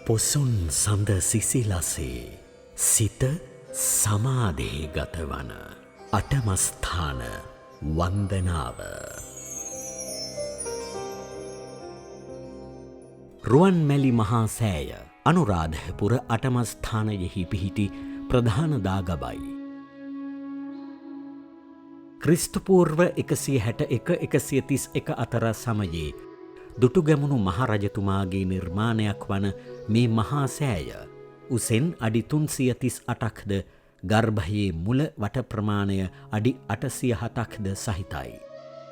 පොසොන් සඳ සිසිලසේ සිත සමාධේ ගතවන අටමස්ථාන වන්දනාව. රුවන්මැලි මහා සෑය අනුරාධපුර අටමස්ථානයෙහි පිහිටි ප්‍රධාන දාගබයි. ක්‍රිස්තුපූර්ව 161-131 අතර සමයේ දුටුගැමුණු මහරජතුමාගේ නිර්මාණයක් වන මේ මහා සෑය උසෙන් අඩි 338ක්ද ගර්භයේ මුල වට ප්‍රමාණය අඩි 807ක්ද සහිතයි.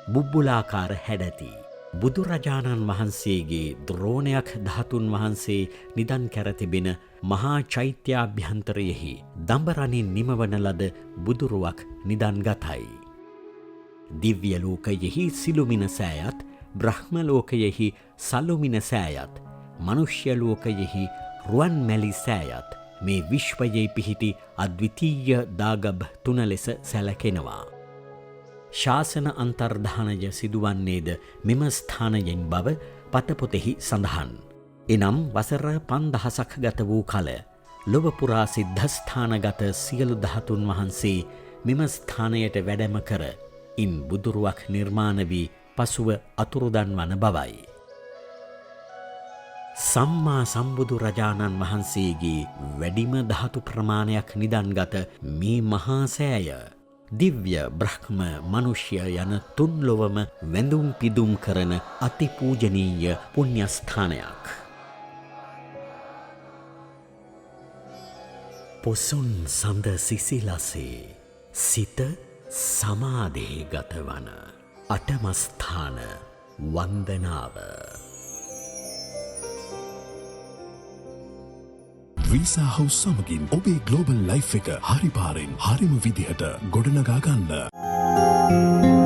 බුබ්බුලාකාර හැඩැති. බුදුරජාණන් වහන්සේගේ ද්‍රෝණයක් ධාතුන් වහන්සේ නිදන් කර තිබෙන මහා චෛත්‍යාභ්‍යන්තරයෙහි දඹරණින් නිමවන ලද බුදුරුවක් නිදන් ගතයි. දිව්‍ය ලෝකයෙහි සිළුමිණ සෑයත්, බ්‍රහ්ම ලෝකයෙහි සලුමිණ සෑයත්, මනුෂ්‍ය ලෝකයෙහි රුවන්මැලි සෑයත් මේ විශ්වයේ පිහිටි අද්විතීය දාගබ් තුන ලෙස සැලකෙනවා. ශාසන අන්තර්ධානය සිදුවන්නේද මෙම ස්ථානයෙන් බව පතපොතෙහි සඳහන්. එනම් වසර 5000ක් ගත වූ කල ලොව පුරා සිද්ධස්ථානගත සියලු ධාතුන් වහන්සේ මෙම ස්ථානයට වැඩම කර ඉන් බුදුරුවක් නිර්මාණ වී පසුව අතුරුදන් වන බවයි. සම්මා සම්බුදු රජාණන් වහන්සේගේ වැඩිම ධාතු ප්‍රමාණයක් නිදන්ගත මේ මහා සෑය දිව්‍ය බ්‍රහ්ම මනුෂ්‍ය යන තුන් ලොවම වැඳුම් පිදුම් කරන අතිපූජනීය පුණ්‍යස්ථානයක්. පොසොන් සඳ සිසිලසේ සිත සමාධේ ගතවන අටමස්ථාන වන්දනාව. වීසා හවුස් සමගින් ඔබේ ග්ලෝබල් ලයිෆ් එක හරි පාරෙන් හරිම විදිහට ගොඩනගා ගන්න.